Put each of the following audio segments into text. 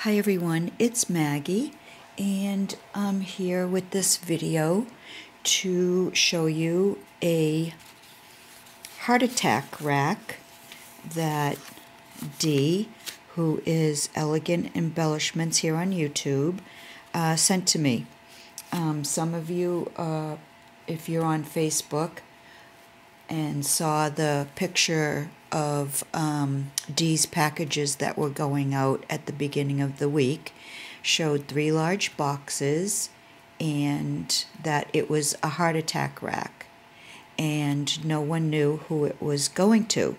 Hi everyone, it's Maggie, and I'm here with this video to show you a heart attack rack that Dee, who is Elegant Embellishments here on YouTube, sent to me. Some of you, if you're on Facebook and saw the picture of Dee's packages that were going out at the beginning of the week, showed 3 large boxes and that it was a heart attack rack, and no one knew who it was going to.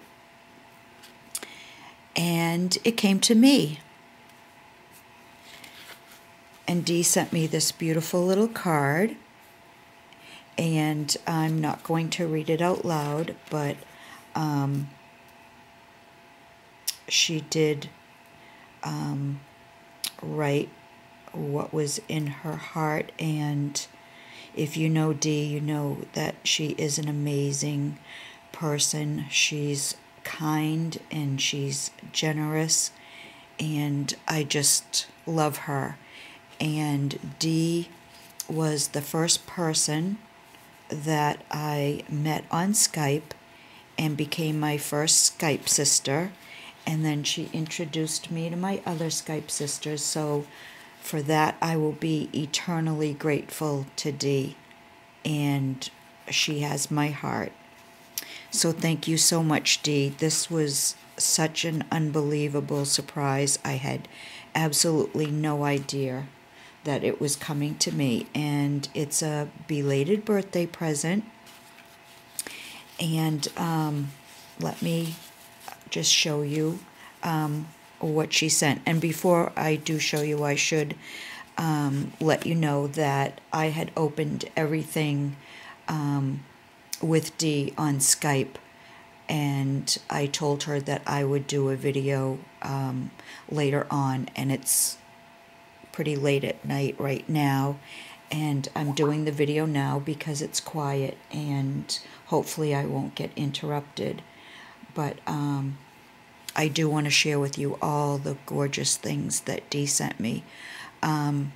And it came to me. And Dee sent me this beautiful little card, and I'm not going to read it out loud, but she did write what was in her heart. And if you know Dee, you know that she is an amazing person. She's kind and she's generous, and I just love her. And Dee was the first person that I met on Skype and became my first Skype sister, and then she introduced me to my other Skype sisters, so for that I will be eternally grateful to Dee, and she has my heart. So thank you so much, Dee. This was such an unbelievable surprise. I had absolutely no idea that it was coming to me, and it's a belated birthday present. And let me just show you what she sent. And before I do show you, I should let you know that I had opened everything with Dee on Skype, and I told her that I would do a video later on, and it's pretty late at night right now, and I'm doing the video now because it's quiet and hopefully I won't get interrupted. But I do want to share with you all the gorgeous things that Dee sent me. And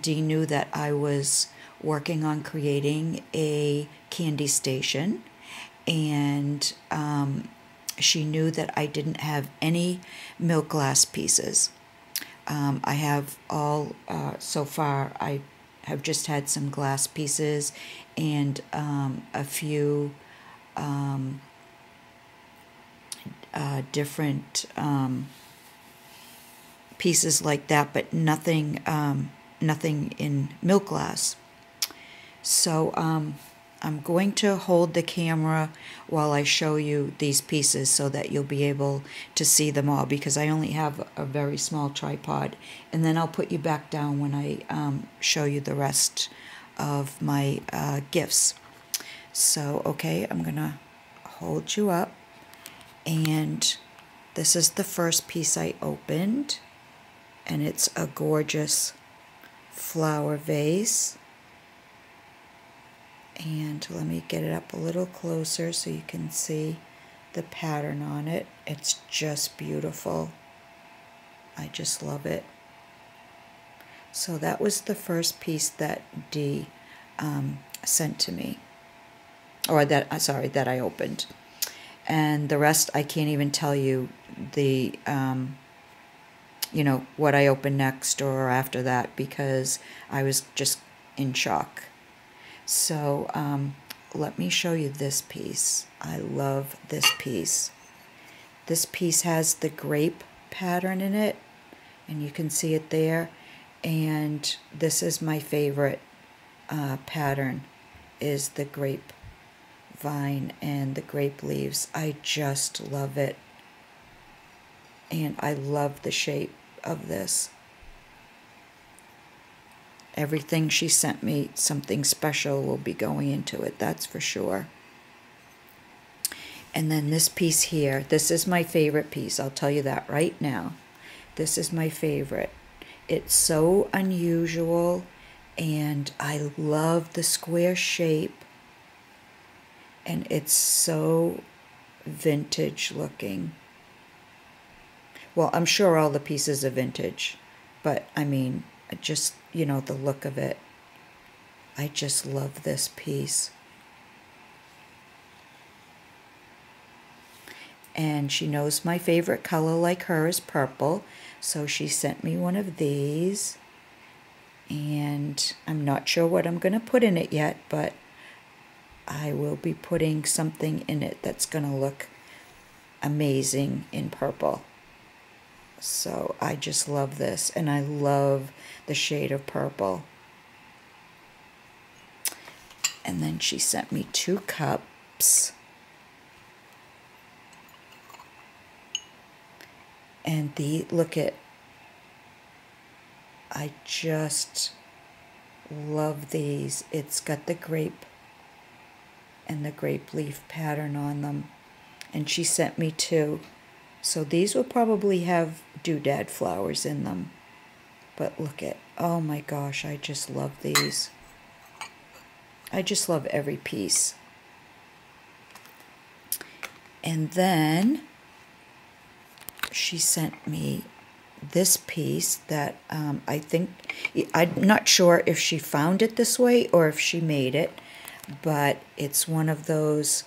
Dee knew that I was working on creating a candy station, and she knew that I didn't have any milk glass pieces. I have all, so far, I have just had some glass pieces and a few different pieces like that, but nothing, nothing in milk glass. So I'm going to hold the camera while I show you these pieces so that you'll be able to see them all, because I only have a very small tripod, and then I'll put you back down when I show you the rest of my gifts. So, okay, I'm going to hold you up, and this is the first piece I opened, and it's a gorgeous flower vase. And let me get it up a little closer so you can see the pattern on it. It's just beautiful. I just love it. So that was the first piece that Dee sent to me, or that, sorry, that I opened. And the rest, I can't even tell you the, you know, what I opened next or after that, because I was just in shock. So let me show you this piece. I love this piece. This piece has the grape pattern in it, and you can see it there. And this is my favorite pattern, is the grape vine and the grape leaves. I just love it, and I love the shape of this. Everything she sent me, something special will be going into it, that's for sure. And then this piece here, this is my favorite piece, I'll tell you that right now. This is my favorite. It's so unusual, and I love the square shape, and it's so vintage looking. Well, I'm sure all the pieces are vintage, But I mean, just, you know, the look of it. I just love this piece. And she knows my favorite color like her is purple, so she sent me one of these. And I'm not sure what I'm going to put in it yet, but I will be putting something in it that's going to look amazing in purple. So I just love this, and I love the shade of purple. And then she sent me 2 cups. And look at, I just love these. It's got the grape and the grape leaf pattern on them. And she sent me 2. So these will probably have doodad flowers in them. But look at, oh my gosh, I just love these. I just love every piece. And then she sent me this piece that I think, I'm not sure if she found it this way or if she made it, but it's one of those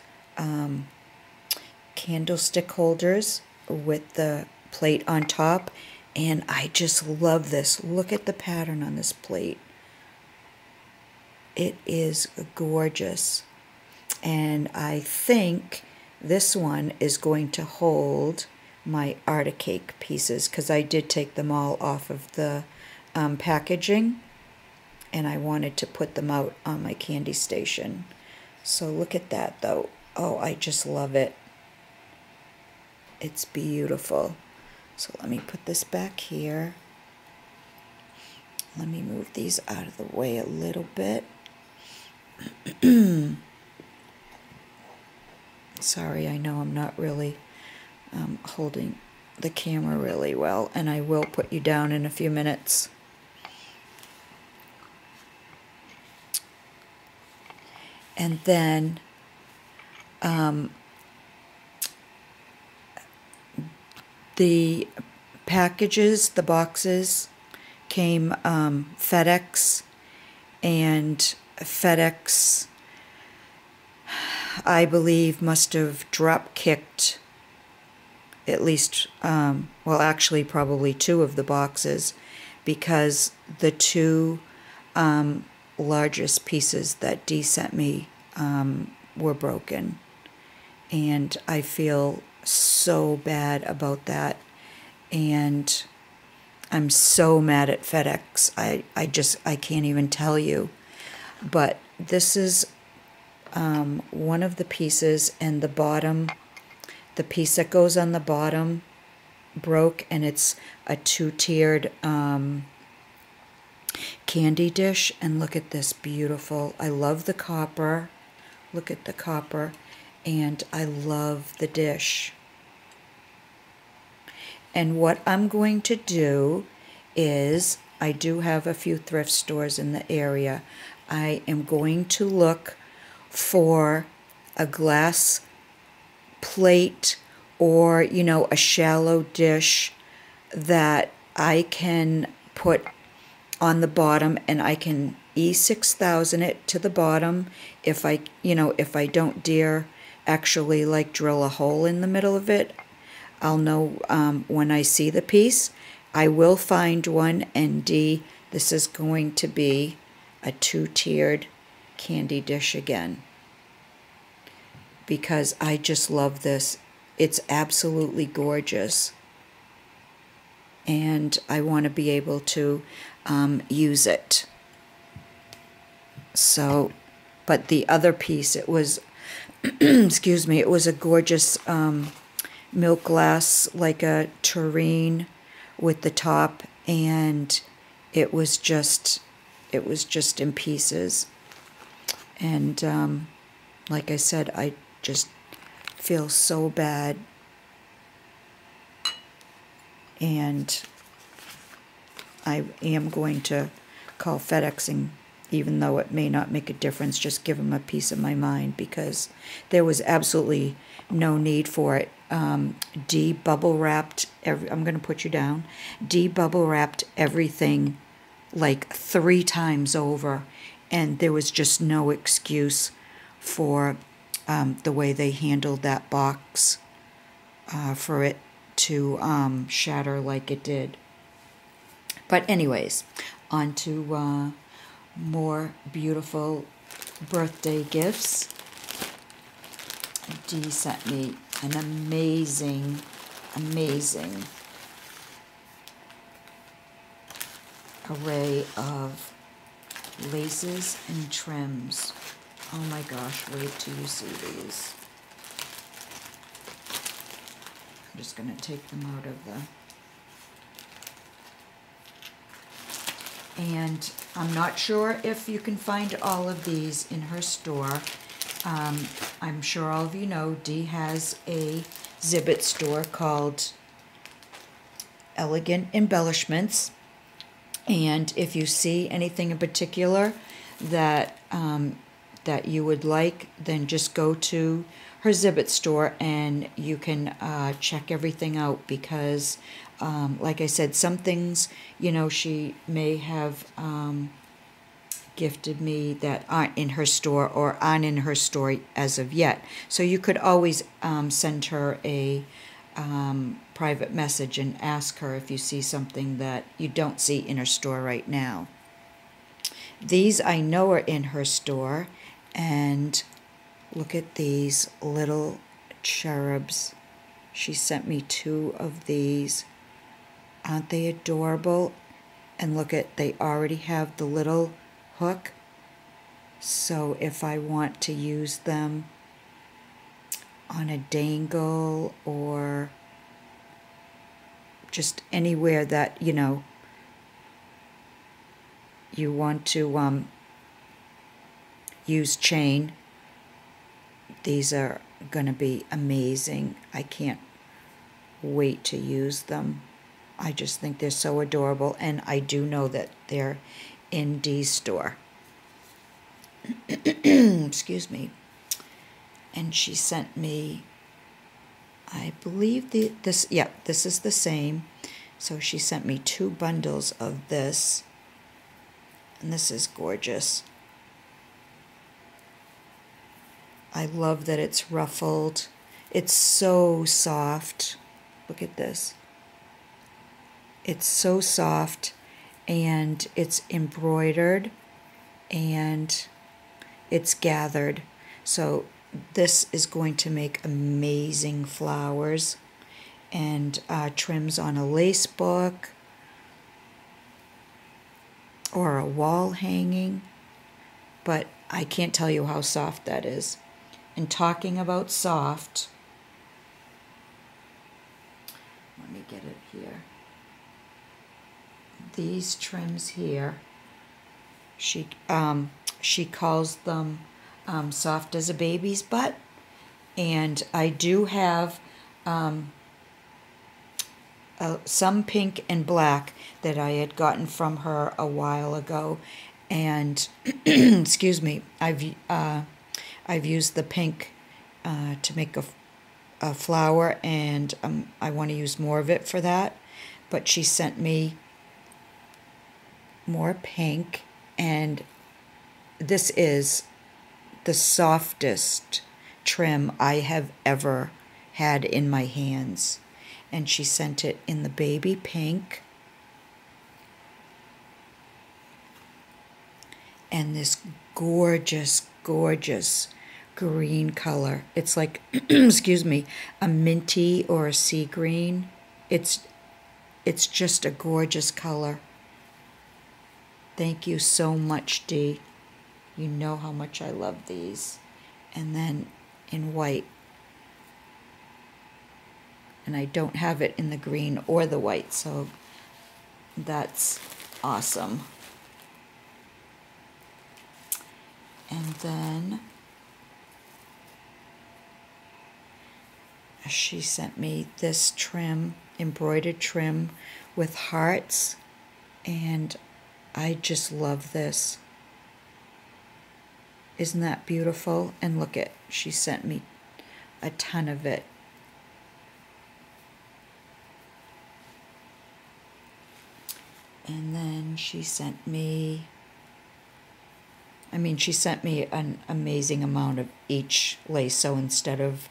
candlestick holders with the plate on top, and I just love this. Look at the pattern on this plate. It is gorgeous, and I think this one is going to hold my Art of Cake pieces, because I did take them all off of the packaging, and I wanted to put them out on my candy station. So look at that though. Oh, I just love it. It's beautiful. So let me put this back here. Let me move these out of the way a little bit. Sorry, I know I'm not really holding the camera really well, and I will put you down in a few minutes. And then the packages, the boxes came FedEx, and FedEx, I believe, must have drop-kicked at least, well, actually probably 2 of the boxes, because the 2 largest pieces that Dee sent me were broken. And I feel so bad about that. And I'm so mad at FedEx. I can't even tell you. But this is one of the pieces, and the bottom, the piece that goes on the bottom broke, and it's a 2-tiered candy dish. And look at this, beautiful. I love the copper. Look at the copper. And I love the dish. And what I'm going to do is, I do have a few thrift stores in the area. I am going to look for a glass plate, or, you know, a shallow dish that I can put on the bottom, and I can E6000 it to the bottom if I, you know, if I don't dare actually like drill a hole in the middle of it. I'll know when I see the piece. I will find one, and this is going to be a 2-tiered candy dish again, because I just love this. It's absolutely gorgeous, and I want to be able to use it. So, but the other piece, it was, excuse me, it was a gorgeous milk glass, like a tureen with the top, and it was just in pieces. And like I said, I just feel so bad, and I am going to call FedEx and even though it may not make a difference, just give them a piece of my mind, because there was absolutely no need for it. Dee bubble wrapped, I'm going to put you down. Dee bubble wrapped everything like 3 times over, and there was just no excuse for the way they handled that box for it to shatter like it did. But anyways, on to more beautiful birthday gifts. Dee sent me an amazing array of laces and trims. Oh my gosh, wait till you see these. I'm just going to take them out of the... And I'm not sure if you can find all of these in her store. I'm sure all of you know Dee has a Zibbet store called Elegant Embellishments. And if you see anything in particular that that you would like, then just go to her Zibbet store and you can check everything out, because like I said, some things, you know, she may have gifted me that aren't in her store or aren't in her store as of yet. So you could always send her a private message and ask her if you see something that you don't see in her store right now. These I know are in her store, and look at these little cherubs. She sent me 2 of these. Aren't they adorable? And look at, they already have the little hook. So if I want to use them on a dangle or just anywhere that, you know, you want to use chain, these are going to be amazing. I can't wait to use them. I just think they're so adorable, and I do know that they're in Dee's store. Excuse me. And she sent me, I believe this is the same. So she sent me 2 bundles of this, and this is gorgeous. I love that it's ruffled. It's so soft. Look at this. It's so soft, and it's embroidered, and it's gathered. So this is going to make amazing flowers, and trims on a lace book or a wall hanging. But I can't tell you how soft that is. And talking about soft, let me get it here. These trims here, she calls them soft as a baby's butt, and I do have some pink and black that I had gotten from her a while ago, and excuse me, I've used the pink to make a flower, and I want to use more of it for that. But she sent me more pink, and this is the softest trim I have ever had in my hands. And she sent it in the baby pink and this gorgeous, gorgeous green color. It's like, excuse me, a minty or a sea green. It's just a gorgeous color. Thank you so much, Dee. You know how much I love these. And then in white. And I don't have it in the green or the white, so that's awesome. And then she sent me this trim, embroidered trim with hearts, and I just love this. Isn't that beautiful? And look at, she sent me a ton of it. And then she sent me, she sent me an amazing amount of each lace. So instead of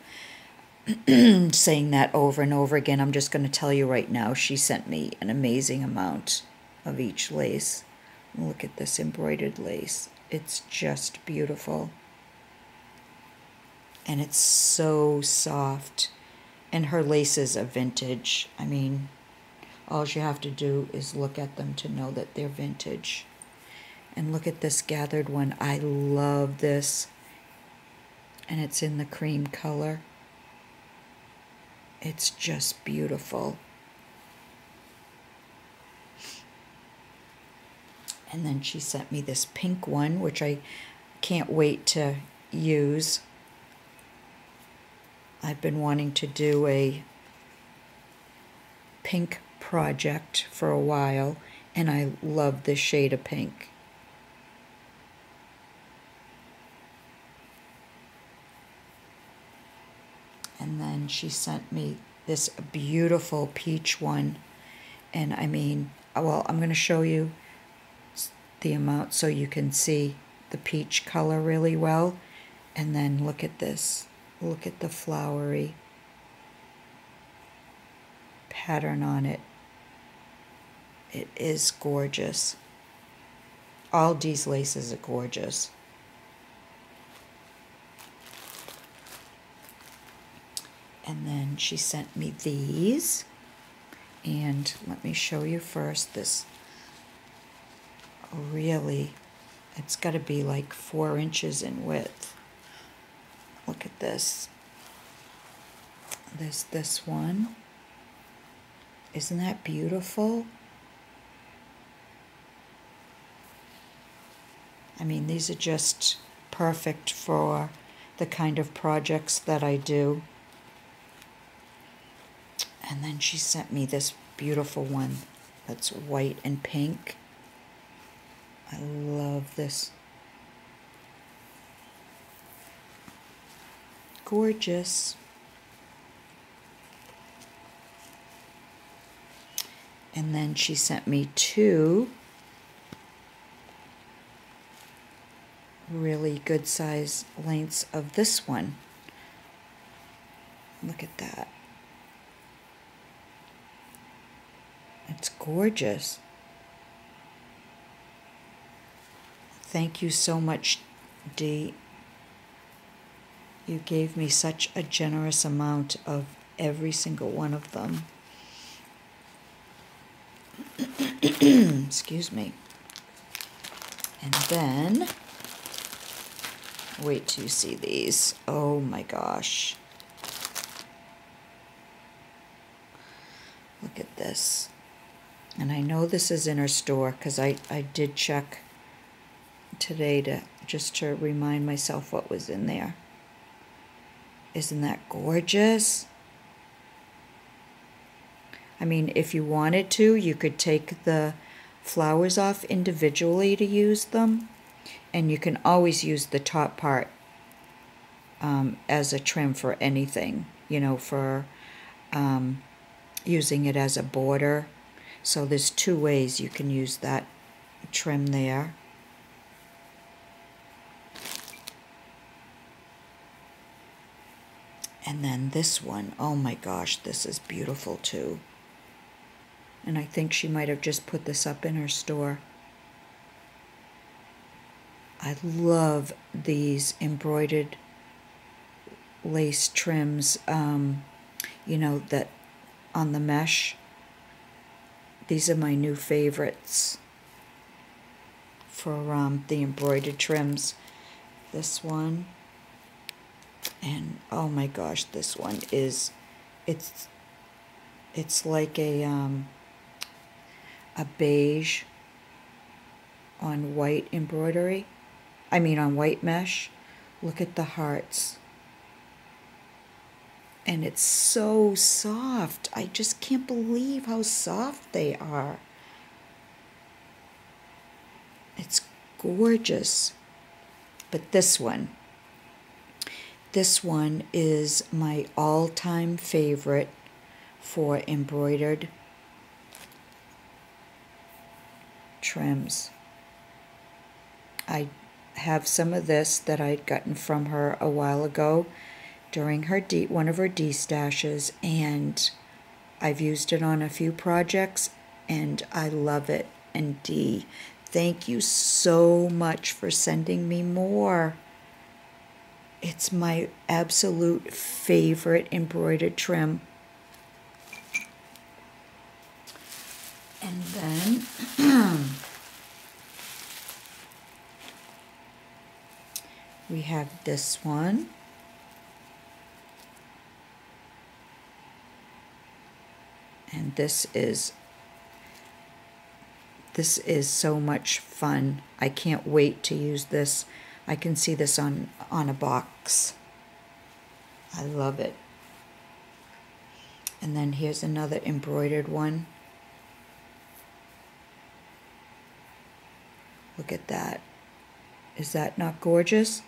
saying that over and over again, I'm just going to tell you right now, she sent me an amazing amount of each lace. Look at this embroidered lace. It's just beautiful. And it's so soft. And her laces are vintage. All you have to do is look at them to know that they're vintage. And look at this gathered one. I love this. And it's in the cream color. It's just beautiful. And then she sent me this pink one, which I can't wait to use. I've been wanting to do a pink project for a while, and I love this shade of pink. And then she sent me this beautiful peach one. And well, I'm going to show you the amount so you can see the peach color really well. And then look at this. Look at the flowery pattern on it. It is gorgeous. All these laces are gorgeous. And then she sent me these. And let me show you first this. Really, it's got to be like 4 inches in width. Look at this. There's this one. Isn't that beautiful? These are just perfect for the kind of projects that I do. And then she sent me this beautiful one that's white and pink. I love this. Gorgeous. And then she sent me 2 really good size lengths of this one. Look at that. It's gorgeous. Thank you so much, Dee. You gave me such a generous amount of every single one of them. Excuse me. And then, wait till you see these. Oh my gosh. Look at this. And I know this is in her store because I did check today just to remind myself what was in there. Isn't that gorgeous? If you wanted to, you could take the flowers off individually to use them. And you can always use the top part as a trim for anything, for using it as a border. So there's 2 ways you can use that trim there. And then this one, oh my gosh, this is beautiful too. And I think she might have just put this up in her store. I love these embroidered lace trims, that on the mesh. These are my new favorites for the embroidered trims. This one, and oh my gosh, this one is, it's like a beige on white embroidery. On white mesh. Look at the hearts. And it's so soft. I just can't believe how soft they are. It's gorgeous. But this one is my all-time favorite for embroidered trims. I have some of this that I'd gotten from her a while ago during her one of her D-stashes, and I've used it on a few projects, and I love it. And Dee, thank you so much for sending me more. It's my absolute favorite embroidered trim. And then we have this one. And this is so much fun. I can't wait to use this. I can see this on a box. I love it. And then here's another embroidered one. Look at that. Is that not gorgeous?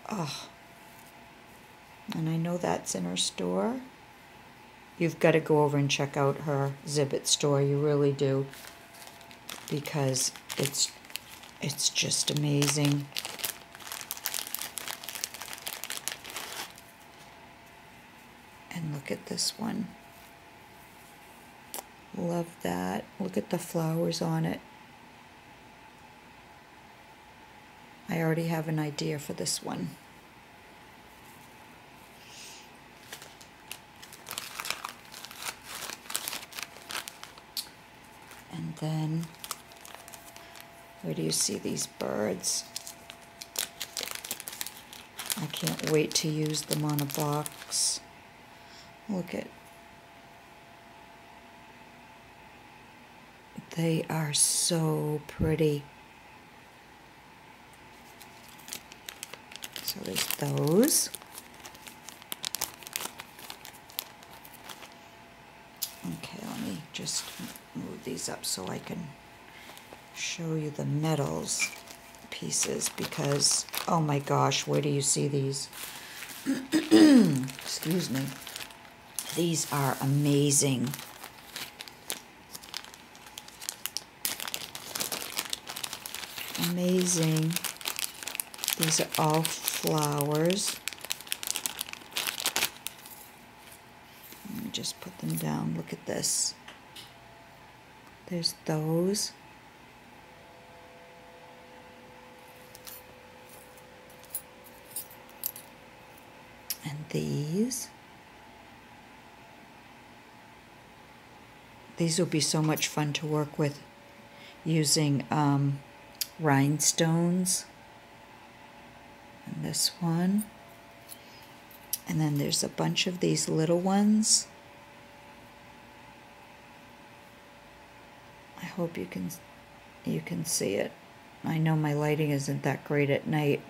Oh. And I know that's in her store. You've got to go over and check out her Zibbet store. You really do. Because it's just amazing. And look at this one. Love that. Look at the flowers on it. I already have an idea for this one. And then, where do you see these birds? I can't wait to use them on a box. Look at, they are so pretty. So there's those. Okay, let me just move these up so I can show you the metals pieces, because oh my gosh, where do you see these? Excuse me. These are amazing. Amazing. These are all flowers. Let me just put them down. Look at this. There's those. And these. These will be so much fun to work with using rhinestones. And this one. And then there's a bunch of these little ones. I hope you can see it. I know my lighting isn't that great at night,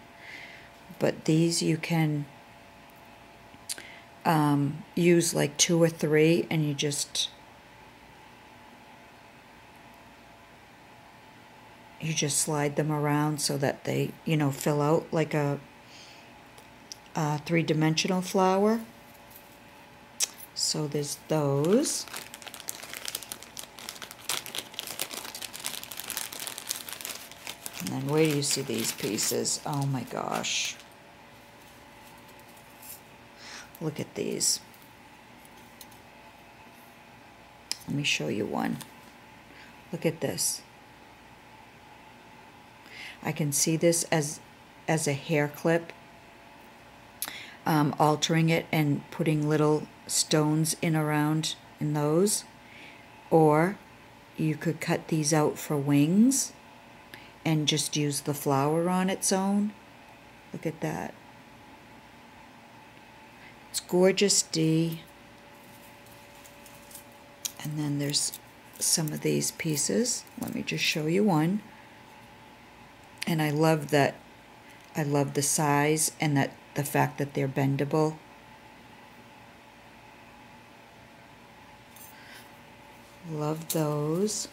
but these you can use like 2 or 3, and you just slide them around so that they, you know, fill out like a 3-dimensional flower. So there's those. And then where do you see these pieces? Oh my gosh. Look at these. Let me show you one. Look at this. I can see this as a hair clip, altering it and putting little stones in around in those. Or you could cut these out for wings and just use the flower on its own. Look at that. It's gorgeous, Dee. And then there's some of these pieces. Let me just show you one. And I love that. I love the size and that the fact that they're bendable. Love those.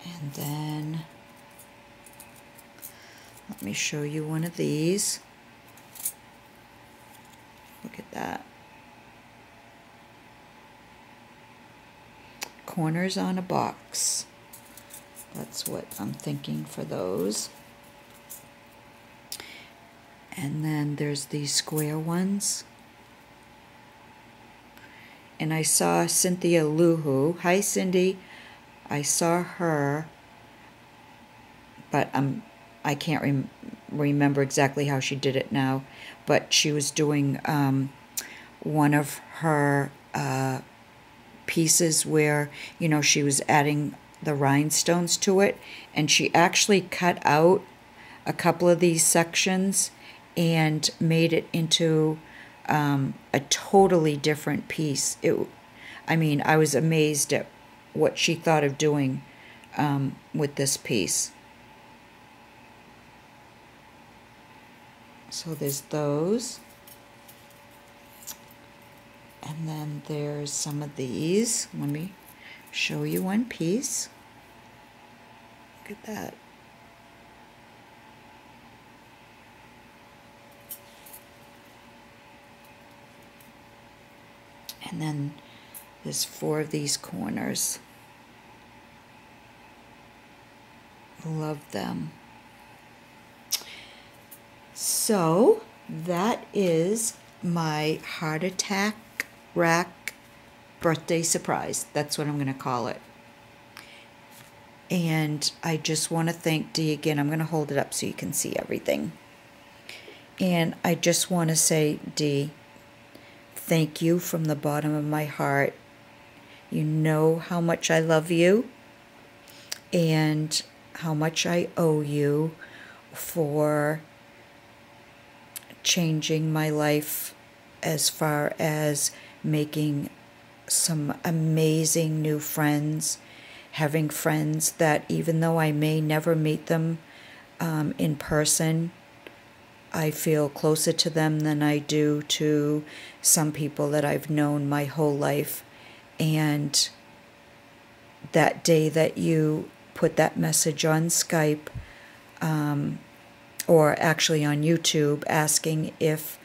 And then let me show you one of these. Look at that. Corners on a box. That's what I'm thinking for those. And then there's these square ones. And I saw Cynthia Luhu. Hi, Cindy. I saw her, but I can't remember exactly how she did it now. But she was doing one of her pieces where, you know, she was adding the rhinestones to it, and she actually cut out a couple of these sections and made it into a totally different piece. I mean, I was amazed at what she thought of doing with this piece. So there's those. And then there's some of these. Let me show you one piece. Look at that. And then there's 4 of these corners. Love them. So that is my heart attack RAK birthday surprise. That's what I'm going to call it. And I just want to thank Dee again. I'm going to hold it up so you can see everything. And I just want to say, Dee, thank you from the bottom of my heart. You know how much I love you and how much I owe you for changing my life as far as making some amazing new friends, having friends that even though I may never meet them in person, I feel closer to them than I do to some people that I've known my whole life. And that day that you put that message on Skype, or actually on YouTube, asking if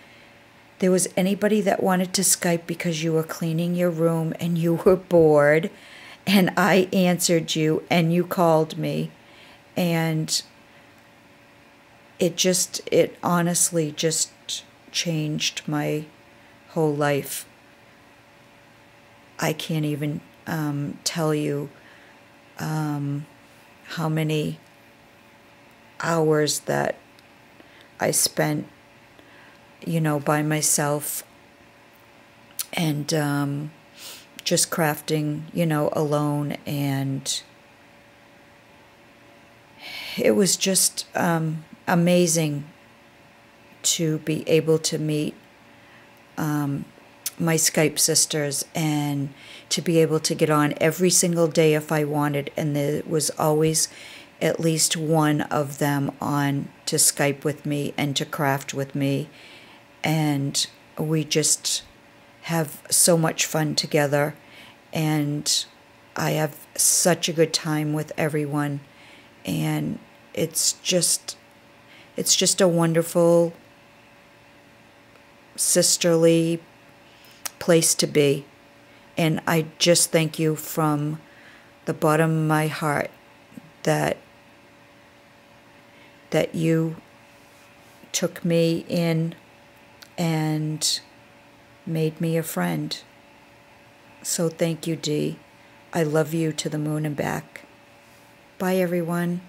there was anybody that wanted to Skype because you were cleaning your room and you were bored, and I answered you and you called me, and it honestly just changed my whole life. I can't even tell you how many hours that I spent, you know, by myself and just crafting, you know, alone. And it was just amazing to be able to meet my Skype sisters and to be able to get on every single day if I wanted. And there was always at least one of them on to Skype with me and to craft with me. And we just have so much fun together. And I have such a good time with everyone. And it's just a wonderful sisterly place to be. And I just thank you from the bottom of my heart that you took me in and made me a friend. So thank you, Dee. I love you to the moon and back. Bye, everyone.